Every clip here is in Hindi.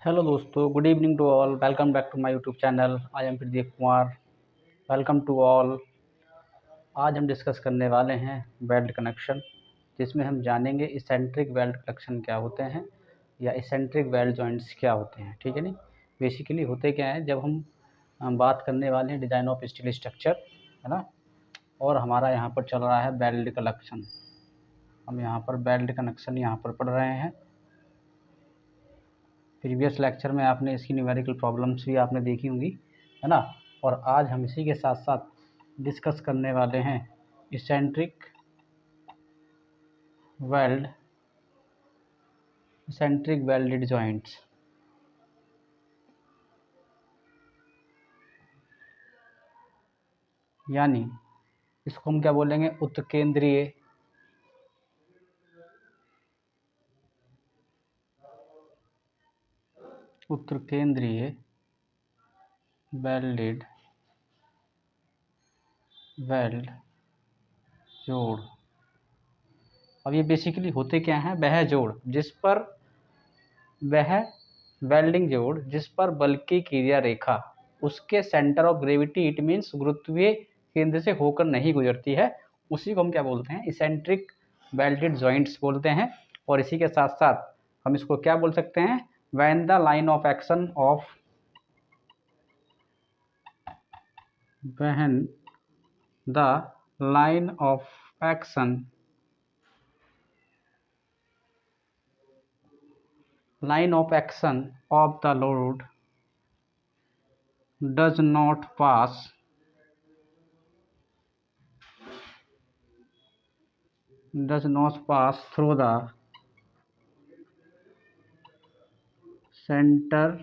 हेलो दोस्तों, good evening to all. Welcome back to my YouTube channel. I am Pradeep Kumar. Welcome to all. आज हम डिस्कस करने वाले हैं वेल्ड कनेक्शन, जिसमें हम जानेंगे इसेंट्रिक वेल्ड कनेक्शन क्या होते हैं या इसेंट्रिक वेल्ड जॉइंट्स क्या होते हैं। ठीक है नहीं। बेसिकली होते क्या है, जब हम बात करने वाले हैं डिज़ाइन ऑफ स्टील स्ट्रक्चर, है ना, और हमारा यहाँ पर चल रहा है वेल्ड कनेक्शन। हम यहाँ पर वेल्ड कनेक्शन यहाँ पर पढ़ रहे हैं। प्रीवियस लेक्चर में आपने इसकी न्यूमेरिकल प्रॉब्लम्स भी आपने देखी होंगी, है ना। और आज हम इसी के साथ साथ डिस्कस करने वाले हैं eccentric weld eccentric welded joints. यानी इसको हम क्या बोलेंगे, उत्केंद्रीय वेल्डेड वेल्ड जोड़। अब ये बेसिकली होते क्या हैं, वह जोड़ जिस पर वह वेल्डिंग जोड़ जिस पर बल की क्रिया रेखा उसके centre of gravity, it means गुरुत्वीय केंद्र से होकर नहीं गुजरती है, उसी को हम क्या बोलते हैं, इसेंट्रिक वेल्डेड जॉइंट्स बोलते हैं। और इसी के साथ साथ हम इसको क्या बोल सकते हैं, when the line of action of when the line of action of the load does not pass through the center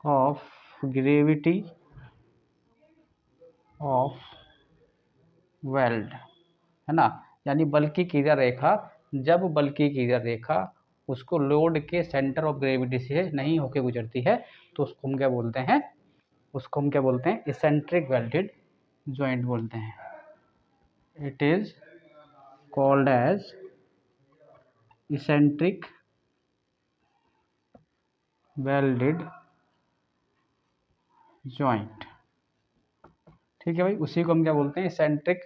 of gravity of weld, है ना। यानी बल की क्रिया रेखा, जब बल की क्रिया रेखा उसको लोड के सेंटर ऑफ ग्रेविटी से नहीं होके गुजरती है, तो उसको हम क्या बोलते हैं, इसेंट्रिक वेल्डेड जॉइंट बोलते हैं। It is called as eccentric welded joint. ठीक है भाई, उसी को हम क्या बोलते हैं, इसेंट्रिक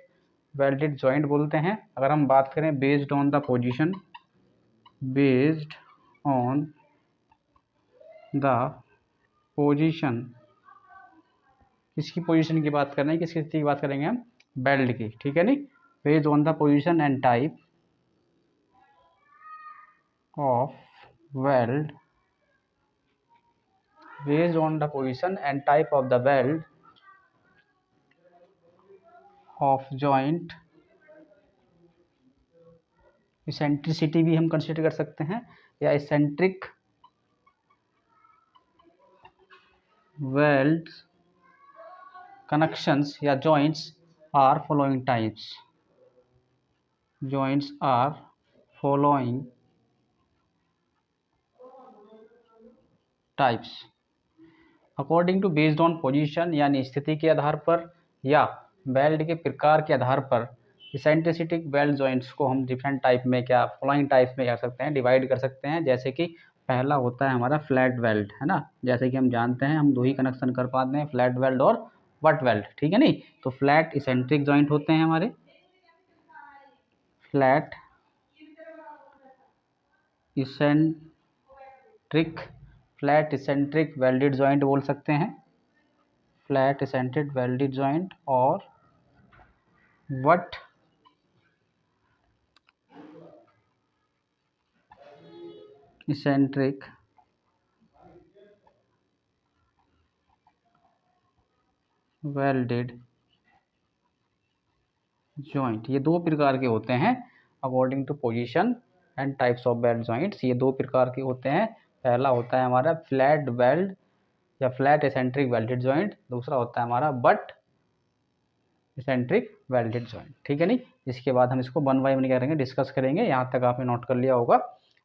वेल्डेड जॉइंट बोलते हैं। अगर हम बात करें बेस्ड ऑन द पोजीशन किसकी पोजीशन की बात कर रहे हैं, किसकी स्थिति की बात करेंगे हम, वेल्ड की। ठीक है नहीं। Based on the position and type of weld based on the position and type of the weld of joint, eccentricity भी हम कंसिडर कर सकते हैं, या इसेंट्रिक वेल्ड कनेक्शंस या joints are following types according to based on position, यानी स्थिति के आधार पर या वेल्ड के प्रकार के आधार पर इसेंट्रिसिटिक वेल्ड जॉइंट्स को हम डिफरेंट टाइप में, क्या फॉलोइंग टाइप में कर सकते हैं, डिवाइड कर सकते हैं। जैसे कि पहला होता है हमारा फ्लैट वेल्ड, है ना। जैसे कि हम जानते हैं, हम दो ही कनेक्शन कर पाते हैं, फ्लैट वेल्ड और बट वेल्ड। ठीक है नहीं। तो फ्लैट इसेंट्रिक जॉइंट होते हैं हमारे, फ्लैट इसेंट्रिक वेल्डेड जॉइंट बोल सकते हैं, फ्लैट इसेंट्रिक वेल्डेड जॉइंट, और बट इसेंट्रिक वेल्डेड जॉइंट। ये दो प्रकार के होते हैं according to position and types of weld joints. ये दो प्रकार के होते हैं। पहला होता है हमारा फ्लैट वेल्ड या फ्लैट इसेंट्रिक वेल्डेड जॉइंट, दूसरा होता है हमारा बट इसेंट्रिक वेल्डेड जॉइंट। ठीक है नहीं। इसके बाद हम इसको वन बाय वन क्या करेंगे, डिस्कस करेंगे। यहाँ तक आपने नोट कर लिया होगा।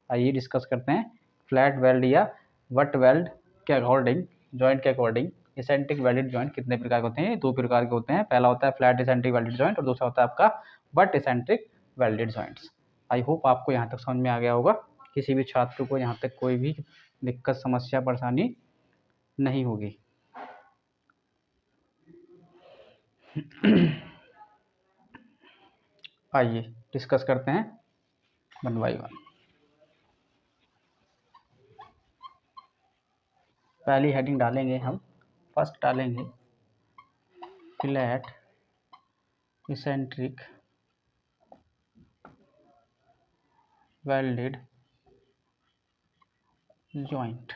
आइए डिस्कस करते हैं। फ्लैट वेल्ड या बट वेल्ड के अकॉर्डिंग, जॉइंट के अकॉर्डिंग इसेंट्रिक वेल्डेड जॉइंट कितने प्रकार के होते हैं, दो प्रकार के होते हैं। पहला होता है फ्लैट इसेंट्रिक वेल्डेड जॉइंट और दूसरा होता है आपका but eccentric welded joints. I hope आपको यहाँ तक समझ में आ गया होगा। किसी भी छात्र को यहाँ तक कोई भी दिक्कत समस्या परेशानी नहीं होगी। आइए डिस्कस करते हैं वन बाई वन। पहली हेडिंग डालेंगे हम, फर्स्ट डालेंगे फ्लैट इसेंट्रिक वेल्डेड जॉइंट।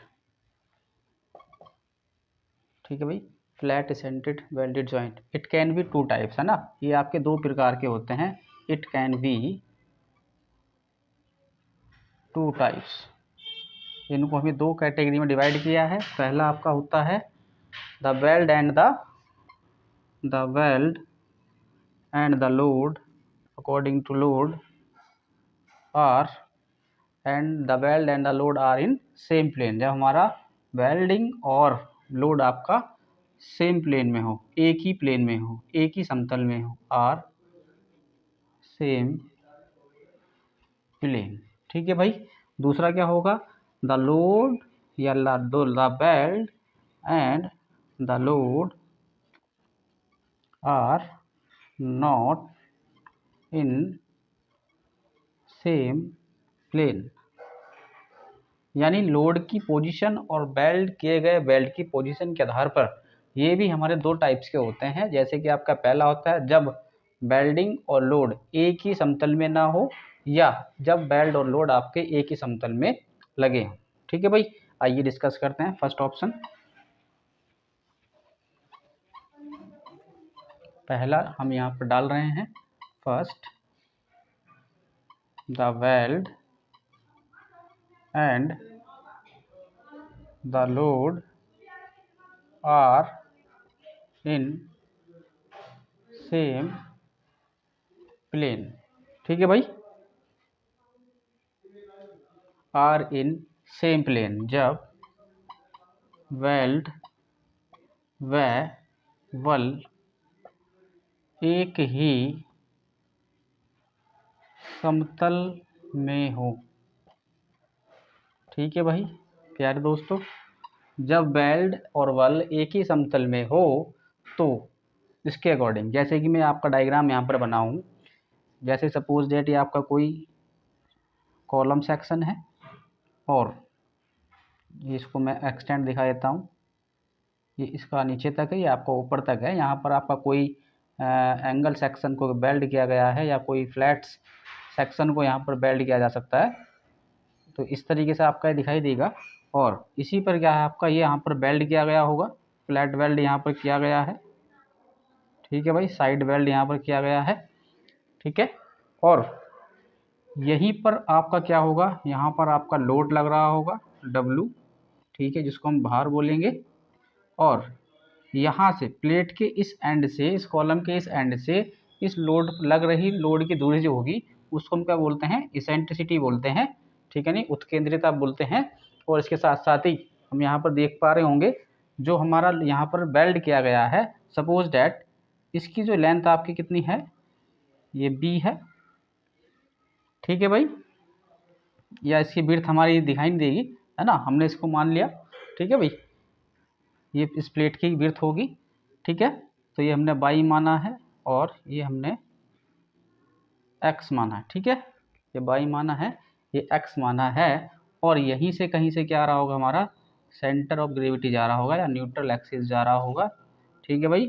ठीक है भाई, flat eccentric welded joint. It can be two types, है ना, ये आपके दो प्रकार के होते हैं। It can be two types. इनको हमें दो कैटेगरी में डिवाइड किया है। पहला आपका होता है the weld and the load according to load are and the weld and the load are in same plane. जब हमारा वेल्डिंग और लोड आपका सेम प्लेन में हो, एक ही प्लेन में हो, एक ही समतल में हो, आर सेम प्लेन। ठीक है भाई। दूसरा क्या होगा, द लोड या the weld and the load are not in same plane. यानी लोड की पोजीशन और वेल्ड किए गए वेल्ड की पोजीशन के आधार पर ये भी हमारे दो टाइप्स के होते हैं। जैसे कि आपका पहला होता है जब वेल्डिंग और लोड एक ही समतल में ना हो, या जब वेल्ड और लोड आपके एक ही समतल में लगे हों। ठीक है भाई, आइए डिस्कस करते हैं फर्स्ट ऑप्शन। पहला हम यहाँ पर डाल रहे हैं, first the weld and the load are in same plane. ठीक है भाई, आर इन सेम प्लेन। जब वेल्ड व वल एक ही समतल में हो। ठीक है भाई प्यारे दोस्तों, जब वेल्ड और वल एक ही समतल में हो तो इसके अकॉर्डिंग, जैसे कि मैं आपका डायग्राम यहाँ पर बनाऊँ, जैसे सपोज डेट ये आपका कोई कॉलम सेक्शन है और इसको मैं एक्सटेंड दिखा देता हूँ। ये इसका नीचे तक है, ये आपका ऊपर तक है। यहाँ पर आपका कोई एंगल सेक्शन को वेल्ड किया गया है या कोई फ्लैट सेक्शन को यहाँ पर वेल्ड किया जा सकता है। तो इस तरीके से आपका ये दिखाई देगा। और इसी पर क्या है आपका, ये यहाँ पर वेल्ड किया गया होगा, फ्लैट वेल्ड यहाँ पर किया गया है। ठीक है भाई, साइड वेल्ड यहाँ पर किया गया है। ठीक है, और यहीं पर आपका क्या होगा, यहाँ पर आपका लोड लग रहा होगा W। ठीक है, जिसको हम भार बोलेंगे। और यहाँ से प्लेट के इस एंड से, इस कॉलम के इस एंड से इस लोड लग रही लोड की दूरी जो होगी उसको हम क्या बोलते हैं, इसेंट्रिसिटी बोलते हैं। ठीक है, नहीं उत्केंद्रिता बोलते हैं। और इसके साथ साथ ही हम यहाँ पर देख पा रहे होंगे जो हमारा यहाँ पर वेल्ड किया गया है, सपोज डैट इसकी जो लेंथ आपकी कितनी है, ये B है। ठीक है भाई, या इसकी विड्थ हमारी दिखाई नहीं देगी, है ना, हमने इसको मान लिया। ठीक है भाई, ये इस प्लेट की विड्थ होगी। ठीक है, तो ये हमने y माना है और ये हमने x माना है। ठीक है, ये y माना है, ये x माना है। और यहीं से कहीं से क्या आ रहा होगा, हमारा सेंटर ऑफ ग्रेविटी जा रहा होगा या न्यूट्रल एक्सिस जा रहा होगा। ठीक है भाई,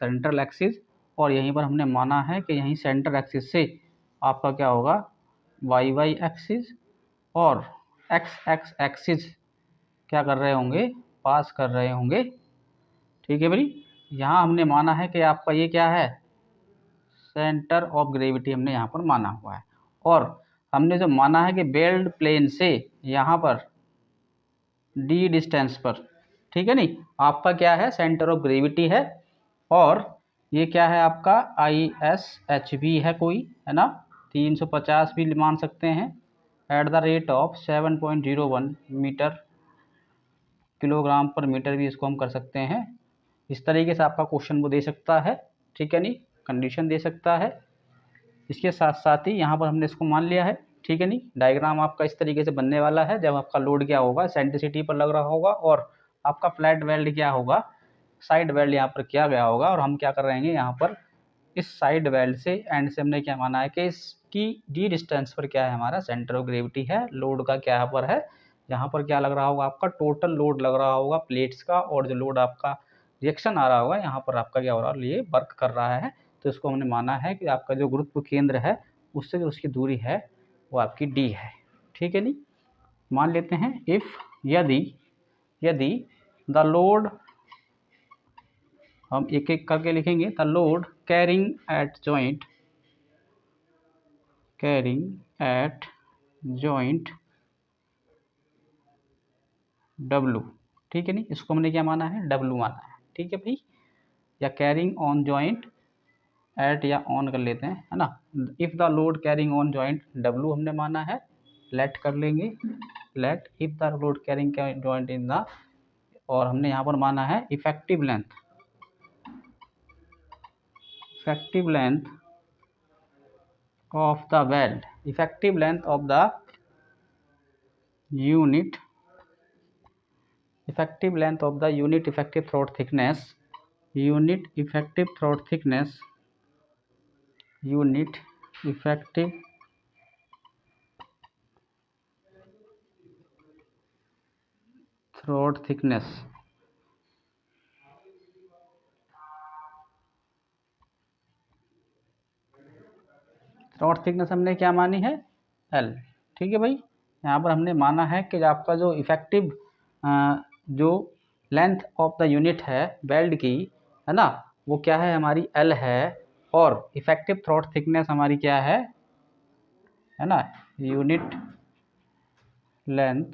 सेंट्रल एक्सिस। और यहीं पर हमने माना है कि यहीं सेंटर एक्सिस से आपका क्या होगा, y एक्सिस और x एक्सिस क्या कर रहे होंगे, पास कर रहे होंगे। ठीक है भाई, यहाँ हमने माना है कि आपका ये क्या है, सेंटर ऑफ ग्रेविटी हमने यहाँ पर माना हुआ है। और हमने जो माना है कि वेल्ड प्लेन से यहाँ पर D डिस्टेंस पर, ठीक है नहीं, आपका क्या है, सेंटर ऑफ ग्रेविटी है। और ये क्या है आपका ISHB है कोई, है ना, 350 भी मान सकते हैं, at the rate of 7.01 metre kilogram पर मीटर भी इसको हम कर सकते हैं। इस तरीके से आपका क्वेश्चन वो दे सकता है। ठीक है नहीं, कंडीशन दे सकता है। इसके साथ साथ ही यहाँ पर हमने इसको मान लिया है ठीक है नहीं। डायग्राम आपका इस तरीके से बनने वाला है, जब आपका लोड क्या होगा सेंट्रिसिटी पर लग रहा होगा और आपका फ्लैट वेल्ड क्या होगा साइड वेल्ड यहाँ पर किया गया होगा। और हम क्या कर रहे हैं यहाँ पर इस साइड वेल्ड से एंड से हमने क्या माना है कि इसकी डी डिस्टेंस पर क्या है हमारा सेंटर ऑफ ग्रेविटी है। लोड का क्या पर है यहाँ पर क्या लग रहा होगा आपका टोटल लोड लग रहा होगा प्लेट्स का, और जो लोड आपका रिएक्शन आ रहा होगा यहाँ पर आपका क्या हो रहा है ये वर्क कर रहा है। तो इसको हमने माना है कि आपका जो गुरुत्व केंद्र है उससे जो उसकी दूरी है वो आपकी डी है। ठीक है नहीं। मान लेते हैं इफ यदि यदि द लोड, हम एक एक करके लिखेंगे, the load carrying eight joint W, ठीक है नहीं। इसको हमने क्या माना है W माना है, ठीक है भाई। या कैरिंग ऑन जॉइंट एट या ऑन कर लेते हैं, है ना। If the load carrying on joint W हमने माना है, लेट कर लेंगे, let if the load carrying joint in the, और हमने यहाँ पर माना है effective length of the weld, effective length of the unit effective length of the unit effective throat thickness unit effective throat thickness unit effective throat thickness throat thickness हमने क्या मानी है L, ठीक है भाई। यहाँ पर हमने माना है कि आपका जो इफेक्टिव जो लेंथ ऑफ द यूनिट है वेल्ड की, है ना, वो क्या है हमारी L है, और इफेक्टिव थ्रोट थिकनेस हमारी क्या है ना, यूनिट लेंथ,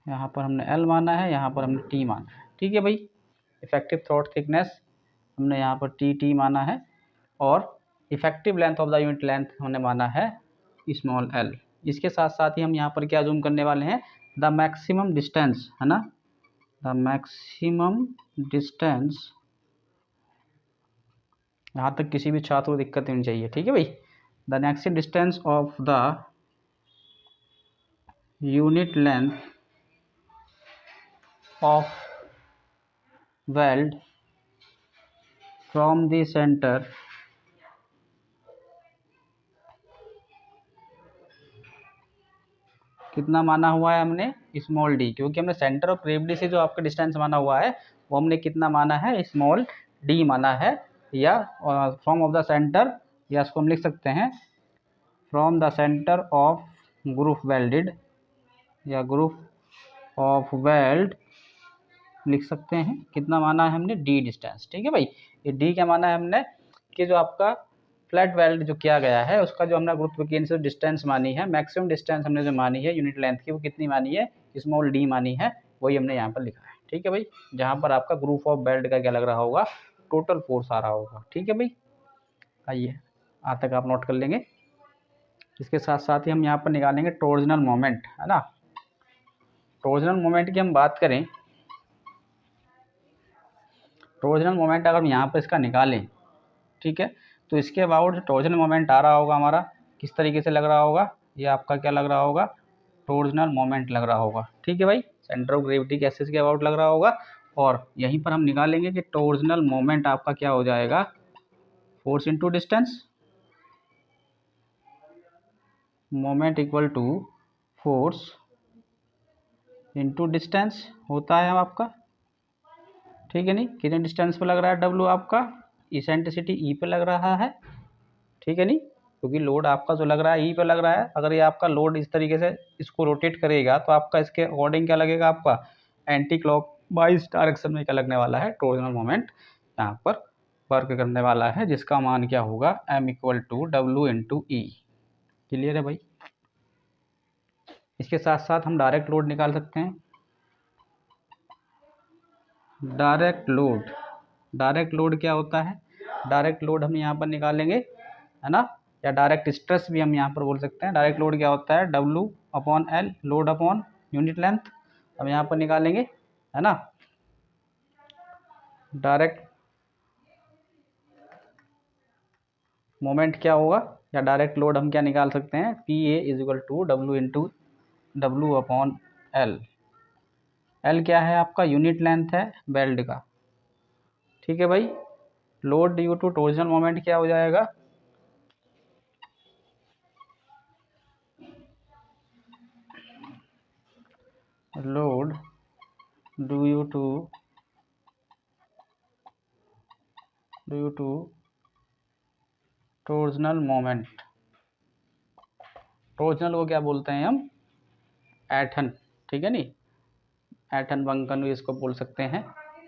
यहाँ पर हमने L माना है, यहाँ पर हमने T माना है, ठीक है भाई। इफेक्टिव थ्रोट थिकनेस हमने यहाँ पर T माना है, और effective length of the unit length हमने माना है स्मॉल l। इसके साथ साथ ही हम यहाँ पर क्या जूम करने वाले हैं, द मैक्सिमम डिस्टेंस, है ना, द मैक्सिमम डिस्टेंस, यहाँ तक किसी भी छात्र को दिक्कत नहीं चाहिए, ठीक है भाई। The maximum distance of the unit length of weld from the centre कितना माना हुआ है हमने स्मॉल डी, क्योंकि हमने सेंटर ऑफ ग्रेविटी से जो आपका डिस्टेंस माना हुआ है वो हमने कितना माना है स्मॉल डी माना है, या फ्रॉम ऑफ द सेंटर, या इसको हम लिख सकते हैं from the centre of group welded, या ग्रुप ऑफ वेल्ड लिख सकते हैं। कितना माना है हमने डी डिस्टेंस, ठीक है भाई। ये डी क्या माना है हमने कि जो आपका फ्लैट वेल्ड जो किया गया है उसका जो हमने गुरुत्व केंद्र से डिस्टेंस मानी है, मैक्सिमम डिस्टेंस हमने जो मानी है यूनिट लेंथ की, वो कितनी मानी है स्मॉल डी मानी है, वही हमने यहाँ पर लिखा है, ठीक है भाई। जहाँ पर आपका ग्रुप ऑफ वेल्ड का क्या लग रहा होगा टोटल फोर्स आ रहा होगा, ठीक है भाई। आइए आज तक आप नोट कर लेंगे। इसके साथ साथ ही हम यहाँ पर निकालेंगे टॉर्जनल मोमेंट, है ना। टॉर्जनल मोमेंट की हम बात करें, टॉर्जनल मोमेंट अगर हम यहाँ पर इसका निकालें, ठीक है, तो इसके अबाउट जो टॉर्जनल मोमेंट आ रहा होगा हमारा किस तरीके से लग रहा होगा, ये आपका क्या लग रहा होगा टॉर्जनल मोमेंट लग रहा होगा, ठीक है भाई। सेंटर ऑफ ग्रेविटी के एक्सिस के अबाउट लग रहा होगा, और यहीं पर हम निकालेंगे कि टॉर्जनल मोमेंट आपका क्या हो जाएगा force into distance, moment equal to force into distance होता है आपका, ठीक है नहीं। कितने डिस्टेंस पे लग रहा है डब्ल्यू आपका, इसेंट्रिसिटी ई पे लग रहा है, ठीक है नहीं, क्योंकि लोड आपका जो लग रहा है ई पे लग रहा है। अगर ये आपका लोड इस तरीके से इसको रोटेट करेगा तो आपका इसके अकॉर्डिंग क्या लगेगा आपका एंटी क्लॉकवाइज डायरेक्शन में क्या लगने वाला है टॉर्जनल मोमेंट यहाँ पर वर्क करने वाला है, जिसका मान क्या होगा m equal to W into E. Clear है भाई। इसके साथ साथ हम डायरेक्ट लोड निकाल सकते हैं, डायरेक्ट लोड क्या होता है, डायरेक्ट लोड हम यहाँ पर निकालेंगे, है ना, या डायरेक्ट स्ट्रेस भी हम यहाँ पर बोल सकते हैं। डायरेक्ट लोड क्या होता है W upon L, load upon unit length, हम यहाँ पर निकालेंगे, है ना। डायरेक्ट मोमेंट क्या होगा या डायरेक्ट लोड हम क्या निकाल सकते हैं, P A is equal to W into W upon L. L क्या है आपका, यूनिट लेंथ है बेल्ट का, ठीक है भाई। लोड ड्यू टू टोर्जनल मोमेंट क्या हो जाएगा, लोड ड्यू टू टोर्जनल मोमेंट। टोर्जनल को क्या बोलते हैं हम, एठन, ठीक है नहीं, एठन बंकन भी इसको बोल सकते हैं,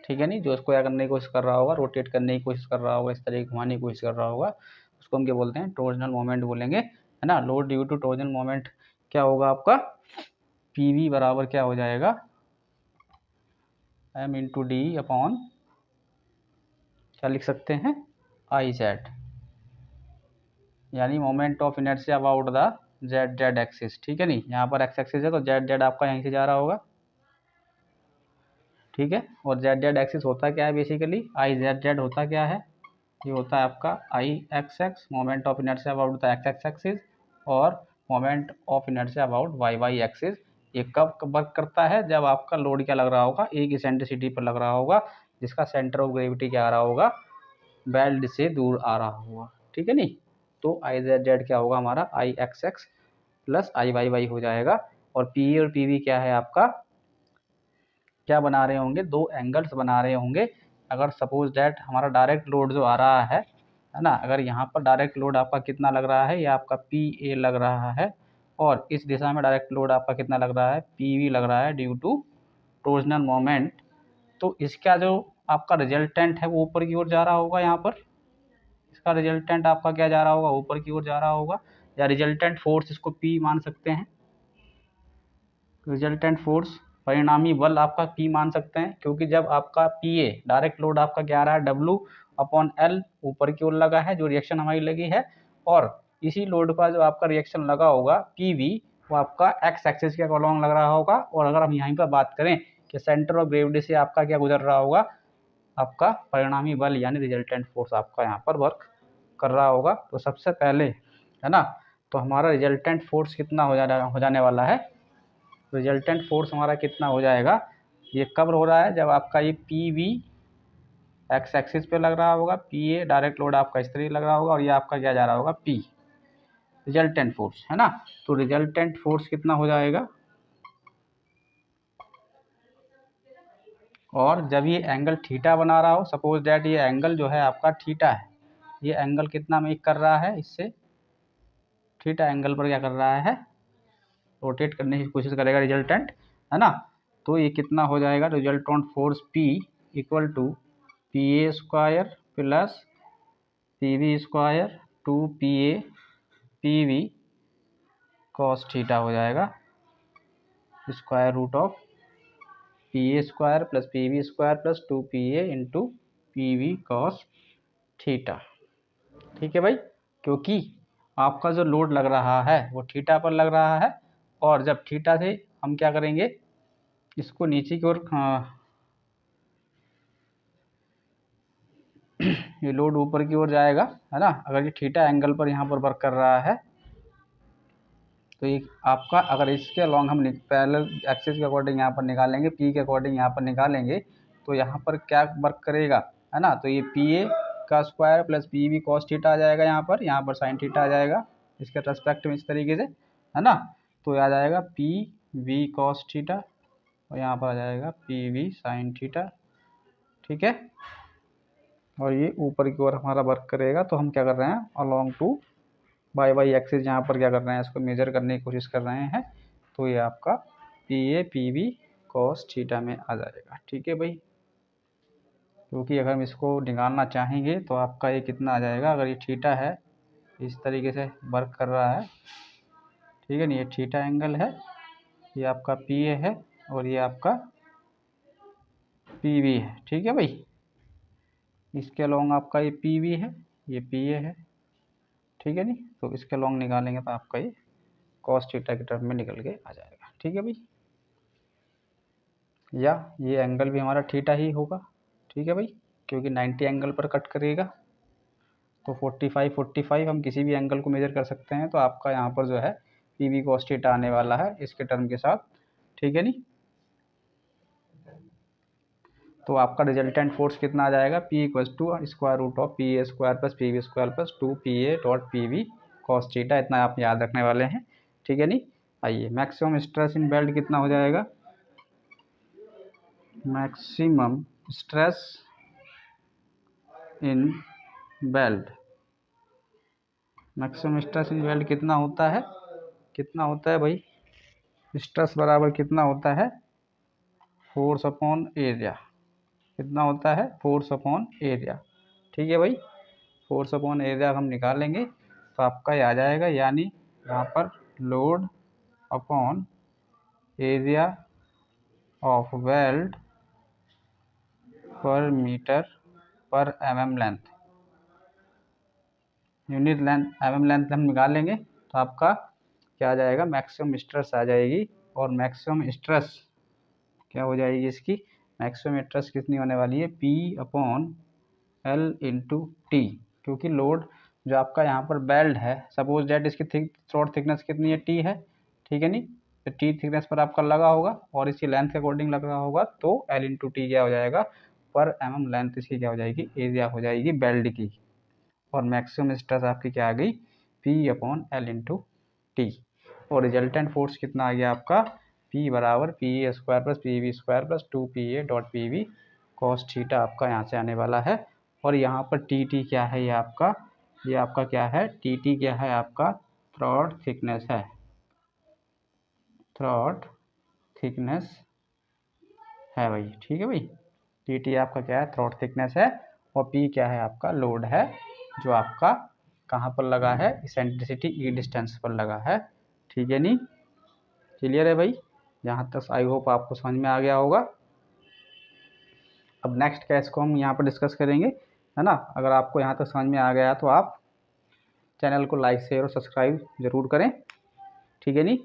ठीक है नहीं। जो इसको क्या करने की कोशिश कर रहा होगा, रोटेट करने की कोशिश कर रहा होगा, इस तरीके घुमाने की कोशिश कर रहा होगा, उसको हम क्या बोलते हैं, टोर्जनल मोमेंट बोलेंगे, है ना। लोड ड्यू टू टोर्जनल मोमेंट क्या होगा आपका, पी वी बराबर क्या हो जाएगा, एम इंटू डी अपॉन क्या लिख सकते हैं, आई जेड, यानी moment of inertia about the Z Z axis, ठीक है नहीं। यहाँ पर एक्स एक्सिस है तो जेड जेड आपका यहीं से जा रहा होगा, ठीक है। और जेड जेड एक्सिस होता क्या है बेसिकली, आई जेड जेड होता क्या है, ये होता है आपका I X X, moment of inertia about the X X axis, और moment of inertia about Y Y axis. ये कब वर्क करता है, जब आपका लोड क्या लग रहा होगा, एक इसेंट्रिसिटी पर लग रहा होगा, जिसका सेंटर ऑफ ग्रेविटी क्या आ रहा होगा, बेल्ट से दूर आ रहा होगा, ठीक है नहीं। तो आई जेड जेड क्या होगा हमारा, आई एक्स एक्स प्लस आई वाई वाई हो जाएगा। और पी और पी वी क्या है आपका, क्या बना रहे होंगे, दो एंगल्स बना रहे होंगे। अगर सपोज डैट हमारा डायरेक्ट लोड जो आ रहा है ना, अगर यहाँ पर डायरेक्ट लोड आपका कितना लग रहा है, ये आपका पी ए लग रहा है, और इस दिशा में डायरेक्ट लोड आपका कितना लग रहा है, पी वी लग रहा है ड्यू टू टोर्जनल मोमेंट, तो इसका जो आपका रिजल्टेंट है वो ऊपर की ओर जा रहा होगा, यहाँ पर इसका रिजल्टेंट आपका क्या जा रहा होगा, ऊपर की ओर जा रहा होगा, या रिजल्टेंट फोर्स इसको पी मान सकते हैं, रिजल्टेंट फोर्स परिणामी बल आपका पी मान सकते हैं, क्योंकि जब आपका पी ए डायरेक्ट लोड आपका क्या आ रहा है, डब्ल्यू अपॉन एल ऊपर की ओर लगा है, जो रिएक्शन हमारी लगी है, और इसी लोड का जो आपका रिएक्शन लगा होगा पी वी, वो आपका एक्स एक्सिस के अलोंग लग रहा होगा। और अगर हम यहीं पर बात करें कि सेंटर ऑफ ग्रेविटी से आपका क्या गुजर रहा होगा, आपका परिणामी बल यानी रिजल्टेंट फोर्स आपका यहाँ पर वर्क कर रहा होगा। तो सबसे पहले, है ना, तो हमारा रिजल्टेंट फोर्स कितना हो जाने वाला है, रिजल्टेंट फोर्स हमारा कितना हो जाएगा, ये कब हो रहा है, जब आपका ये पी वी एक्स एक्सिस पे लग रहा होगा, पी ए डायरेक्ट लोड आपका इस तरीके लग रहा होगा, और ये आपका क्या जा रहा होगा, पी रिजल्टेंट फोर्स, है ना। तो रिजल्टेंट फोर्स कितना हो जाएगा, और जब ये एंगल थीटा बना रहा हो, सपोज दैट ये एंगल जो है आपका थीटा है, ये एंगल कितना मेक कर रहा है, इससे थीटा एंगल पर क्या कर रहा है, रोटेट करने की कोशिश करेगा रिजल्टेंट, है ना। तो ये कितना हो जाएगा, resultant force P equal to P A square plus P V square two P A P V cos theta हो जाएगा, square root of P A square plus P V square plus two P A into P V cos theta, ठीक है भाई। क्योंकि आपका जो लोड लग रहा है वो थीटा पर लग रहा है, और जब थीटा से हम क्या करेंगे, इसको नीचे की ओर ये लोड ऊपर की ओर जाएगा, है ना। अगर ये थीटा एंगल पर यहाँ पर वर्क कर रहा है, तो ये आपका अगर इसके अलोंग हम पैरेलल एक्सिस के अकॉर्डिंग यहाँ पर निकालेंगे, पी के अकॉर्डिंग यहाँ पर निकालेंगे, तो यहाँ पर क्या वर्क करेगा, है ना। तो ये पी ए का square plus P V cos theta आ जाएगा, यहाँ पर साइन थीटा आ जाएगा इसके रेस्पेक्ट में, इस तरीके से, है ना। तो आ जाएगा पी वी कॉस थीटा, और यहाँ पर आ जाएगा पी वी साइन थीटा, ठीक है। और ये ऊपर की ओर हमारा वर्क करेगा, तो हम क्या कर रहे हैं, along to Y Y axis यहाँ पर क्या कर रहे हैं, इसको मेजर करने की कोशिश कर रहे हैं। तो ये आपका P A P V cos theta में आ जाएगा, ठीक है भाई। क्योंकि अगर हम इसको निकालना चाहेंगे तो आपका ये कितना आ जाएगा, अगर ये थीटा है इस तरीके से वर्क कर रहा है, ठीक है नहीं, ये थीटा एंगल है, ये आपका पी ए है, और ये आपका पी वी है, ठीक है भाई। इसके अलोंग आपका ये पी वी है, ये पी ए है, ठीक है नहीं। तो इसके लॉन्ग निकालेंगे तो आपका ये कॉस थीटा के टर्म में निकल के आ जाएगा, ठीक है भाई। या ये एंगल भी हमारा थीटा ही होगा, ठीक है भाई, क्योंकि 90 एंगल पर कट करेगा। तो 45 हम किसी भी एंगल को मेजर कर सकते हैं। तो आपका यहाँ पर जो है पी वी कॉस थीटा आने वाला है इसके टर्म के साथ, ठीक है नहीं। तो आपका रिजल्टेंट फोर्स कितना आ जाएगा, P equals to square root of P A square plus P V square plus 2PA dot P V cos theta, इतना आप याद रखने वाले हैं, ठीक है नहीं। आइए मैक्सिमम स्ट्रेस इन बेल्ट कितना हो जाएगा, maximum stress in belt, maximum stress in belt कितना होता है, कितना होता है भाई, स्ट्रेस बराबर कितना होता है, फोर्स अपॉन एरिया, कितना होता है, फोर्स अपॉन एरिया, ठीक है भाई। फोर्स अपॉन एरिया हम निकालेंगे तो आपका ये आ जाएगा, यानी यहाँ पर load upon area of weld पर मीटर पर mm length, unit length mm length हम निकालेंगे तो आपका क्या आ जाएगा, मैक्सिमम स्ट्रेस आ जाएगी। और मैक्सिमम स्ट्रेस क्या हो जाएगी इसकी, मैक्सिमम स्ट्रेस कितनी होने वाली है, P upon L into T, क्योंकि लोड जो आपका यहाँ पर बेल्ट है, सपोज डेट इसकी थ्रोट थिकनेस कितनी है, टी है, ठीक है नहीं। तो टी थिकनेस पर आपका लगा होगा और इसकी लेंथ के अकॉर्डिंग लगा होगा, तो L इंटू टी क्या हो जाएगा, पर mm लेंथ इसकी क्या हो जाएगी, एरिया हो जाएगी बेल्ट की। और मैक्सिमम स्ट्रेस आपकी क्या आ गई, P upon L into T. और रिजल्टेंट फोर्स कितना आ गया आपका, P बराबर P A square plus P V square plus 2PA dot P V cos theta आपका यहाँ से आने वाला है। और यहाँ पर टी टी क्या है, ये आपका क्या है, टी टी क्या है आपका, थ्रॉट थिकनेस है, थ्रॉट थिकनेस है भाई, ठीक है भाई। टी टी आपका क्या है, थ्रॉट थिकनेस है। और पी क्या है आपका, लोड है, जो आपका कहाँ पर लगा है, इसेंट्रिसिटी ई डिस्टेंस पर लगा है, ठीक है नहीं। क्लियर है भाई, यहाँ तक आई होप आपको समझ में आ गया होगा। अब नेक्स्ट केस को हम यहाँ पर डिस्कस करेंगे, है ना। अगर आपको यहाँ तक समझ में आ गया तो आप चैनल को लाइक शेयर और सब्सक्राइब जरूर करें, ठीक है नहीं।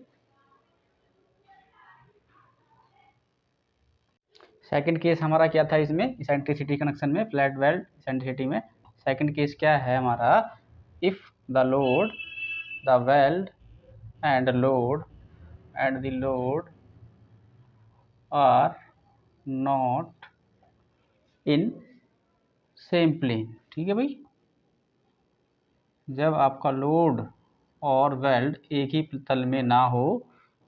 सेकंड केस हमारा क्या था इसमें, इसेंट्रिसिटी कनेक्शन में, फ्लैट वेल्ड इसेंट्रिसिटी में सेकंड केस क्या है हमारा, if the load the weld and load are not in same plane, ठीक है भाई। जब आपका लोड और वेल्ड एक ही तल में ना हो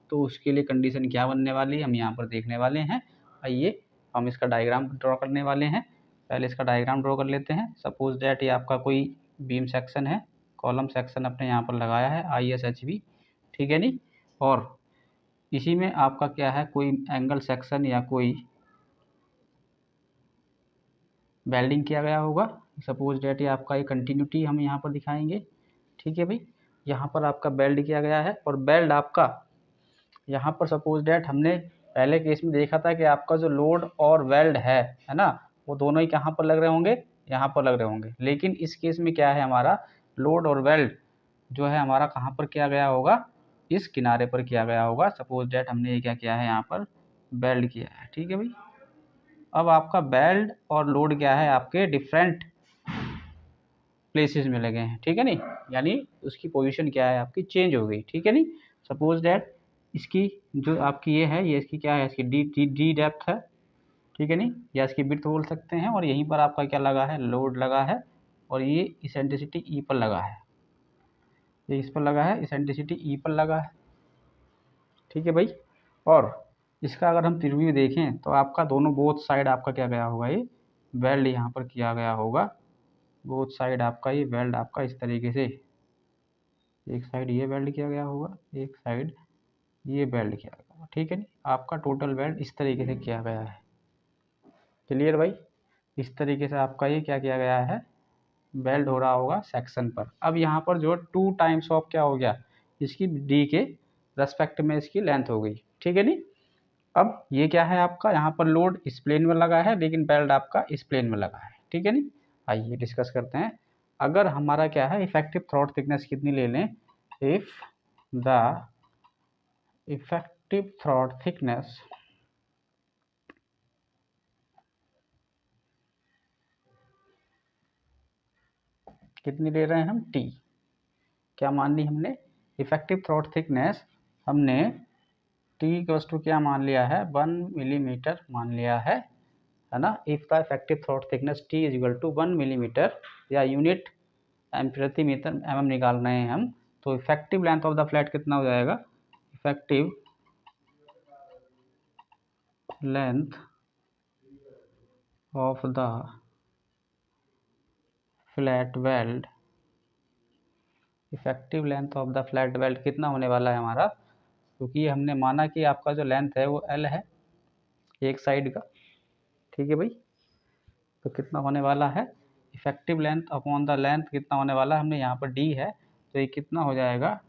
तो उसके लिए कंडीशन क्या बनने वाली है, हम यहाँ पर देखने वाले हैं। आइए हम इसका डायग्राम ड्रॉ करने वाले हैं। पहले इसका डायग्राम ड्रॉ कर लेते हैं। सपोज डैट ये आपका कोई बीम सेक्शन है, कॉलम सेक्शन अपने यहाँ पर लगाया है ISHB, ठीक है नहीं। और इसी में आपका क्या है, कोई एंगल सेक्शन या कोई वेल्डिंग किया गया होगा। सपोज डेट ये आपका एक कंटिन्यूटी हम यहाँ पर दिखाएंगे, ठीक है भाई। यहाँ पर आपका बेल्ड किया गया है और बेल्ड आपका यहाँ पर सपोज डेट हमने पहले केस में देखा था कि आपका जो लोड और वेल्ड है ना, वो दोनों ही कहाँ पर लग रहे होंगे, यहाँ पर लग रहे होंगे। लेकिन इस केस में क्या है, हमारा लोड और वेल्ड जो है हमारा कहाँ पर किया गया होगा, इस किनारे पर किया गया होगा। सपोज डेट हमने ये क्या किया है, यहाँ पर बेल्ड किया है, ठीक है भाई। अब आपका बेल्ट और लोड क्या है, आपके डिफरेंट प्लेसेस में लगे हैं, ठीक है नहीं, यानी उसकी पोजीशन क्या है, आपकी चेंज हो गई, ठीक है नहीं। सपोज दैट इसकी जो आपकी ये है, ये इसकी क्या है, इसकी डी डेप्थ है, ठीक है नहीं, या इसकी विड्थ बोल सकते हैं। और यहीं पर आपका क्या लगा है, लोड लगा है। और ये इसेंट्रिसिटी ई पर लगा है, ये इस पर लगा है, इसेंट्रिसिटी ई पर लगा है, ठीक है भाई। और इसका अगर हम प्रीव्यू देखें तो आपका दोनों बोथ साइड आपका क्या गया होगा, ये वेल्ड यहाँ पर किया गया होगा। बोथ साइड आपका ये वेल्ड आपका इस तरीके से, एक साइड ये वेल्ड किया गया होगा, एक साइड ये वेल्ड किया गया होगा, ठीक है नहीं। आपका टोटल वेल्ड इस तरीके से किया गया है। क्लियर भाई, इस तरीके से आपका ये क्या किया गया है, वेल्ड हो रहा होगा सेक्शन पर। अब यहाँ पर जो 2 टाइम्स ऑफ क्या हो गया, इसकी डी के रेस्पेक्ट में इसकी लेंथ हो गई, ठीक है नहीं। अब ये क्या है आपका, यहाँ पर लोड इस प्लेन में लगा है लेकिन बेल्ट आपका इस प्लेन में लगा है, ठीक है नहीं। आइए डिस्कस करते हैं। अगर हमारा क्या है, इफेक्टिव थ्रॉट थिकनेस कितनी ले लें, if the effective throat thickness कितनी ले रहे हैं हम, टी। क्या मान ली हमने, इफेक्टिव थ्रॉट थिकनेस हमने टी इक्वल्स टू क्या मान लिया है, 1 मिलीमीटर मान लिया है ना। If the effective throat thickness T is equal to 1 millimetre या यूनिट प्रति मीटर mm निकाल रहे हैं हम, तो effective length of the flat कितना हो जाएगा, effective length of the flat weld, effective length of the flat weld कितना होने वाला है हमारा, क्योंकि हमने माना कि आपका जो लेंथ है वो एल है एक साइड का, ठीक है भाई। तो कितना होने वाला है, effective length upon the length कितना होने वाला है, हमने यहाँ पर डी है तो ये कितना हो जाएगा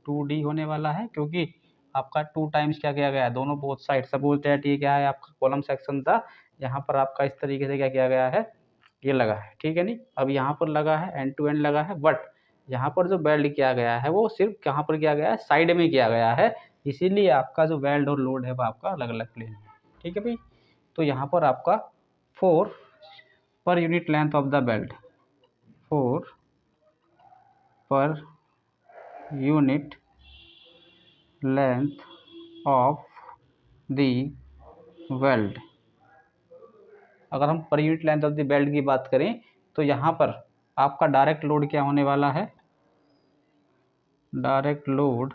2D होने वाला है, क्योंकि आपका 2 टाइम्स क्या किया गया है, दोनों बोथ साइड। सपोज दैट ये क्या है आपका कॉलम सेक्शन था, यहाँ पर आपका इस तरीके से क्या किया गया है, ये लगा है, ठीक है नहीं। अब यहाँ पर लगा है, एंड टू एंड लगा है, बट यहाँ पर जो वेल्ड किया गया है वो सिर्फ कहाँ पर किया गया है, साइड में किया गया है, इसीलिए आपका जो वेल्ड और लोड है वो आपका अलग अलग प्लेन है, ठीक है भाई। तो यहाँ पर आपका 4 per unit length of the belt, 4 per unit length of the weld. अगर हम per unit length of the belt की बात करें तो यहाँ पर आपका डायरेक्ट लोड क्या होने वाला है, direct load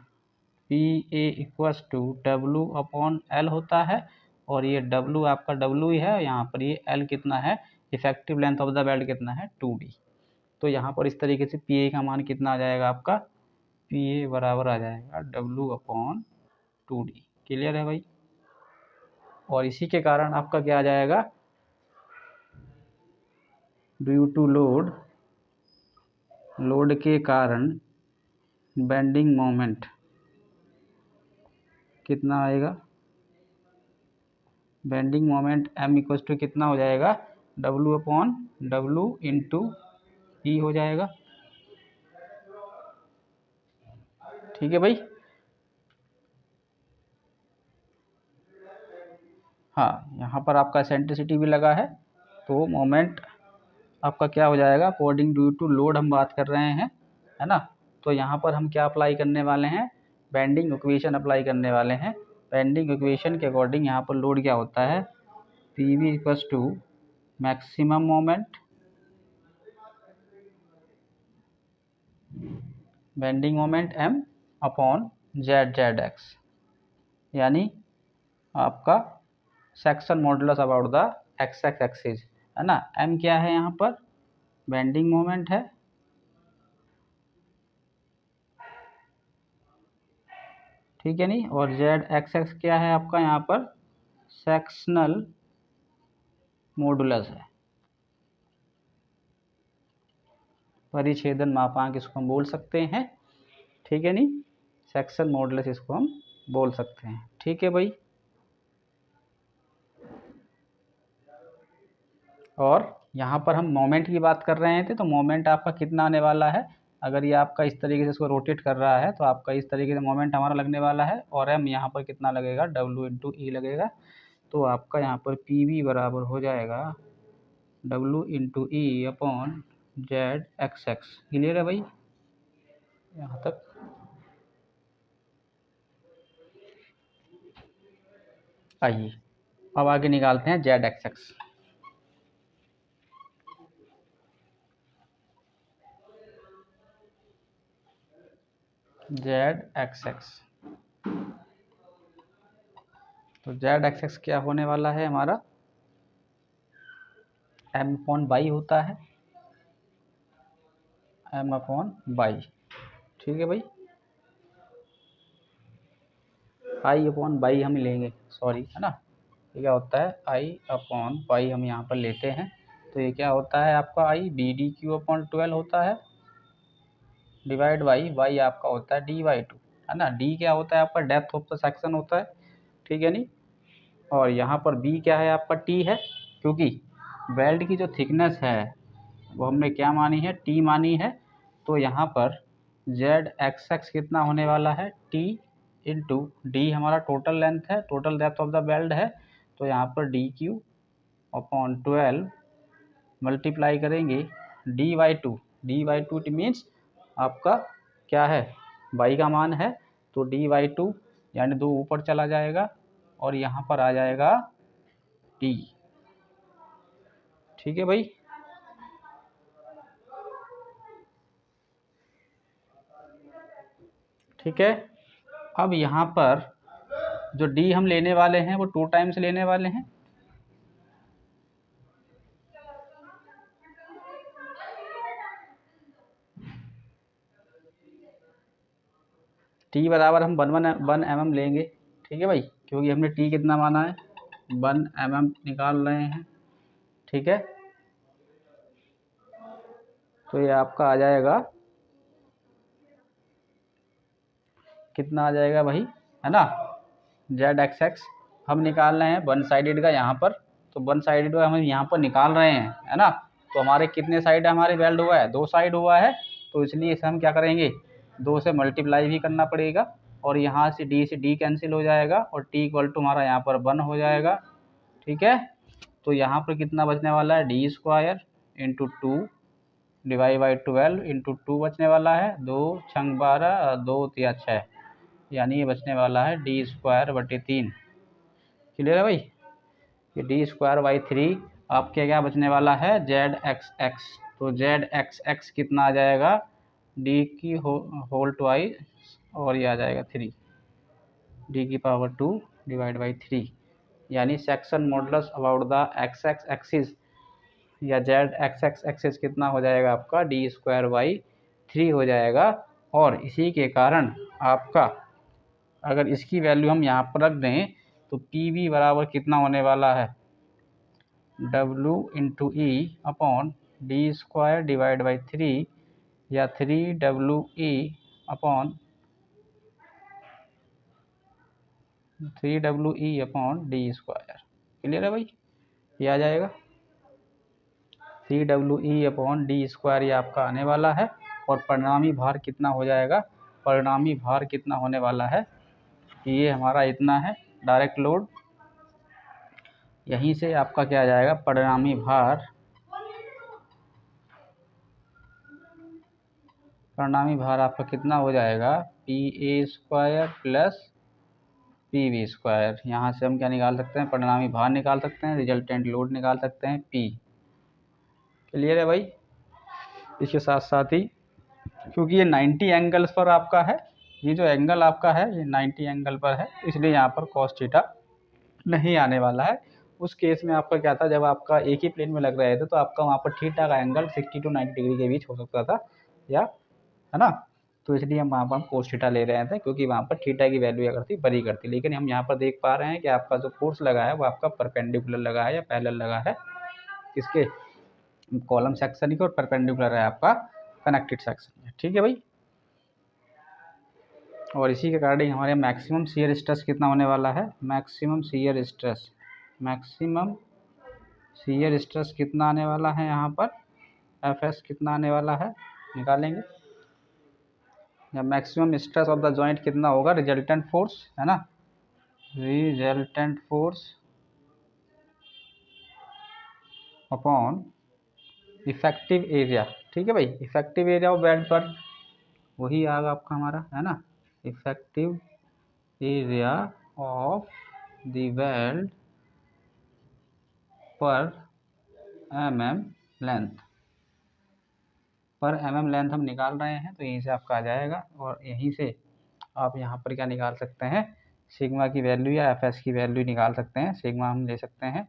P A equals to W upon L होता है, और ये डब्लू आपका डब्लू ही है, यहाँ पर ये एल कितना है, effective length of the belt कितना है 2D। तो यहाँ पर इस तरीके से पी ए का मान कितना आ जाएगा आपका, पी ए बराबर आ जाएगा डब्लू अपॉन 2D। क्लियर है भाई। और इसी के कारण आपका क्या आ जाएगा, ड्यू टू लोड, लोड के कारण बेंडिंग मोमेंट कितना आएगा, bending moment m equals to कितना हो जाएगा, W upon W into E हो जाएगा, ठीक है भाई। हाँ, यहाँ पर आपका सेंट्रिसिटी भी लगा है, तो मोमेंट आपका क्या हो जाएगा, अकॉर्डिंग ड्यू टू लोड हम बात कर रहे हैं, है ना। तो यहाँ पर हम क्या अप्लाई करने वाले हैं, बेंडिंग इक्वेशन अप्लाई करने वाले हैं। बेंडिंग इक्वेशन के अकॉर्डिंग यहाँ पर लोड क्या होता है, P V equals to maximum moment, bending moment m upon z x, यानी आपका section modulus about the X axis, है ना। m क्या है यहाँ पर, बेंडिंग मोमेंट है, ठीक है नहीं, और जेड एक्स एक्स क्या है आपका यहाँ पर, सेक्शनल मॉडुलस है, परिच्छेदन मापांक इसको हम बोल सकते हैं, ठीक है नहीं, सेक्शन मॉडुलस इसको हम बोल सकते हैं, ठीक है भाई। और यहाँ पर हम मोमेंट की बात कर रहे थे, तो मोमेंट आपका कितना आने वाला है, अगर ये आपका इस तरीके से इसको रोटेट कर रहा है तो आपका इस तरीके से मोमेंट हमारा लगने वाला है, और m यहाँ पर कितना लगेगा, W इंटू ई लगेगा। तो आपका यहाँ पर पी वी बराबर हो जाएगा W इंटू ई upon Z x x. Clear है भाई यहाँ तक। आइए अब आगे निकालते हैं Z x x. Z x x, तो जेड एक्स एक्स क्या होने वाला है हमारा, m अपॉन बाई होता है, m अपॉन बाई, ठीक है भाई। आई अपॉन बाई हम लेंगे, सॉरी, है ना, ये क्या होता है, आई अपॉन बाई हम यहाँ पर लेते हैं, तो ये क्या होता है आपका आई बी डी क्यू अपॉन 12 होता है, डिवाइड बाई वाई आपका होता है डी बाई 2, है ना। डी क्या होता है आपका, डेप्थ ऑफ द सेक्शन होता है, ठीक है नहीं। और यहाँ पर बी क्या है आपका, टी है, क्योंकि वेल्ड की जो थिकनेस है वो हमने क्या मानी है, टी मानी है। तो यहाँ पर जेड एक्स एक्स कितना होने वाला है, टी इंटू डी हमारा टोटल लेंथ है, total depth of the belt है, तो यहाँ पर डी क्यू अपॉन 12 मल्टीप्लाई करेंगे डी बाई 2, dy/2 मीन्स आपका क्या है, y का मान है, तो dy/2 यानी 2 ऊपर चला जाएगा और यहाँ पर आ जाएगा t। ठीक है भाई। ठीक है, अब यहाँ पर जो d हम लेने वाले हैं वो 2 टाइम्स लेने वाले हैं। t बराबर हम 1 mm लेंगे। ठीक है भाई, क्योंकि हमने t कितना माना है, 1 mm निकाल रहे हैं। ठीक है, तो ये आपका आ जाएगा, कितना आ जाएगा भाई, है ना, z(x)(x) हम निकाल रहे हैं वन साइडेड का यहाँ पर, तो वन साइडेड का हम यहाँ पर निकाल रहे हैं, है ना। तो हमारे कितने साइड हमारे वेल्ड हुआ है, 2 साइड हुआ है, तो इसलिए इसे हम क्या करेंगे, 2 से मल्टीप्लाई भी करना पड़ेगा और यहाँ से d कैंसिल हो जाएगा और t इक्वल टू हमारा यहाँ पर 1 हो जाएगा। ठीक है, तो यहाँ पर कितना बचने वाला है, d² into 2 divide by 12 into 2 बचने वाला है, 2 छंग 12 2 तिया 6, यानी ये बचने वाला है d²/3। क्लियर है भाई, ये d²/3 आपके क्या बचने वाला है, z(x)(x), तो z(x)(x) कितना आ जाएगा, d की होल ट्वाइस और ये आ जाएगा 3, d⁻² डिवाइड बाई 3, यानी section modulus about the x axis या z(x) एक्सिस कितना हो जाएगा आपका, d²/3 हो जाएगा। और इसी के कारण आपका अगर इसकी वैल्यू हम यहाँ पर रख दें तो PV बराबर कितना होने वाला है, W/E/d² डिवाइड बाई 3 या 3WE/d²। क्लियर है भाई, ये आ जाएगा 3WE/d² ये आपका आने वाला है। और परिणामी भार कितना हो जाएगा, परिणामी भार कितना होने वाला है, ये हमारा इतना है डायरेक्ट लोड, यहीं से आपका क्या आ जाएगा, परिणामी भार आपका कितना हो जाएगा, PA² प्लस PV²। यहाँ से हम क्या निकाल सकते हैं, परिणामी भार निकाल सकते हैं, रिजल्टेंट लोड निकाल सकते हैं P। क्लियर है भाई। इसके साथ साथ ही क्योंकि ये 90 एंगल्स पर आपका है, ये जो एंगल आपका है ये 90 एंगल पर है, इसलिए यहाँ पर cos थीटा नहीं आने वाला है। उस केस में आपका क्या था, जब आपका एक ही प्लेन में लग रहे थे तो आपका वहाँ पर थीटा का एंगल 60 to 90 डिग्री के बीच हो सकता था, या है ना, तो इसलिए हम वहाँ पर cos थीटा ले रहे थे, क्योंकि वहाँ पर थीटा की वैल्यू क्या करती, बरी करती। लेकिन हम यहाँ पर देख पा रहे हैं कि आपका जो फोर्स लगा है वो आपका परपेंडिकुलर लगा है या पैरेलल लगा है, किसके, कॉलम सेक्शन के, और परपेंडिकुलर है आपका कनेक्टेड सेक्शन। ठीक है भाई, और इसी के कारण हमारे मैक्सिमम शियर स्ट्रेस कितना होने वाला है, मैक्सिमम शियर स्ट्रेस कितना आने वाला है, यहाँ पर FS कितना आने वाला है निकालेंगे, या maximum stress of the joint कितना होगा, रिजल्टेंट फोर्स, है ना, resultant force upon effective area. ठीक है भाई, इफेक्टिव एरिया ऑफ बेल्ट पर वही आएगा आपका हमारा, है ना, effective area of the weld पर mm लेंथ हम निकाल रहे हैं, तो यहीं से आपका आ जाएगा। और यहीं से आप यहाँ पर क्या निकाल सकते हैं, सिग्मा की वैल्यू या FS की वैल्यू निकाल सकते हैं, सिग्मा हम ले सकते हैं।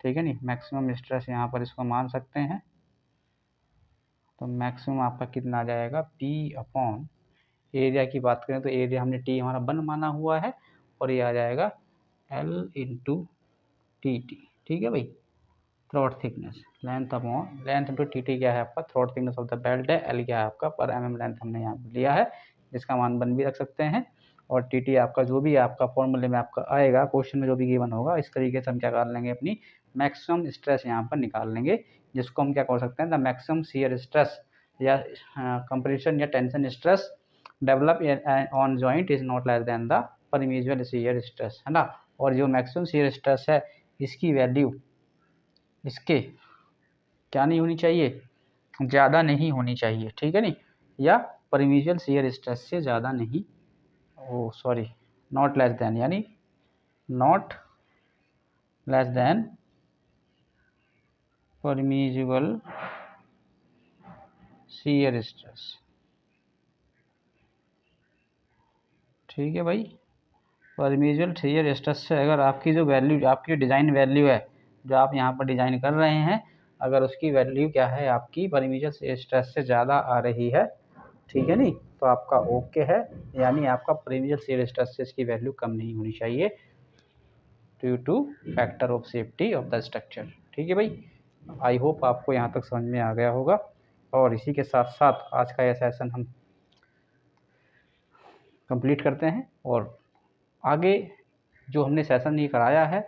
ठीक है नहीं, मैक्सिमम स्ट्रेस यहाँ पर इसको मान सकते हैं, तो मैक्सिमम आपका कितना आ जाएगा, P/, एरिया की बात करें तो एरिया हमने T हमारा 1 माना हुआ है, और ये आ जाएगा L/TT। ठीक है भाई, throat thickness, length into TT क्या है आपका, throat thickness of the belt है, L क्या है आपका पर mm लेंथ हमने यहाँ लिया है, जिसका मान 1 भी रख सकते हैं। और TT आपका जो भी आपका फॉर्मूले में आपका आएगा, क्वेश्चन में जो भी गिवन होगा, इस तरीके से हम क्या कर लेंगे, अपनी मैक्सिमम स्ट्रेस यहाँ पर निकाल लेंगे, जिसको हम क्या कर सकते हैं, द मैक्सिमम शियर स्ट्रेस या कंप्रेशन या tension stress develop on joint is not less than the permissible shear stress, है ना। और जो मैक्सिमम शियर स्ट्रेस है, इसकी वैल्यू इसके क्या नहीं होनी चाहिए, ज़्यादा नहीं होनी चाहिए, ठीक है नहीं, या परमिजुअल शियर स्ट्रेस से ज़्यादा नहीं, oh sorry, not less than, यानी not less than permissible shear stress, ठीक है भाई। परमिजुअल शियर स्ट्रेस से अगर आपकी जो वैल्यू, आपकी डिज़ाइन वैल्यू है जो आप यहाँ पर डिज़ाइन कर रहे हैं, अगर उसकी वैल्यू क्या है, आपकी परमिजुअल शियर स्ट्रेस से ज़्यादा आ रही है, ठीक है नहीं, तो आपका ओके है, यानी आपका परमिजुअल शियर स्ट्रेस से इसकी वैल्यू कम नहीं होनी चाहिए due two factor of safety of the structure, ठीक है भाई। आई होप आपको यहाँ तक समझ में आ गया होगा, और इसी के साथ साथ आज का यह सेशन हम कंप्लीट करते हैं, और आगे जो हमने सेशन ये कराया है,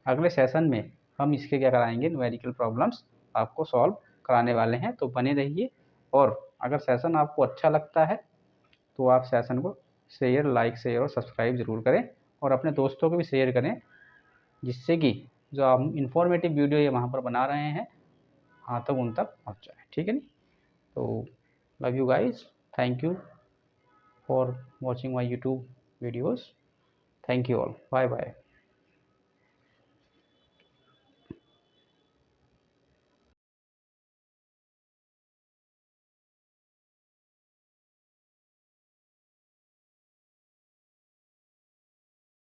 अगले सेशन में हम इसके क्या कराएंगे, न्यूमेरिकल प्रॉब्लम्स आपको सॉल्व कराने वाले हैं, तो बने रहिए। और अगर सेशन आपको अच्छा लगता है तो आप सेशन को शेयर, लाइक, शेयर और सब्सक्राइब ज़रूर करें, और अपने दोस्तों को भी शेयर करें, जिससे कि जो हम इंफॉर्मेटिव वीडियो ये वहाँ पर बना रहे हैं हाँ तक उन तक पहुँच जाए, ठीक है नहीं। तो love you guys, thank you for watching my YouTube videos, thank you all, bye bye.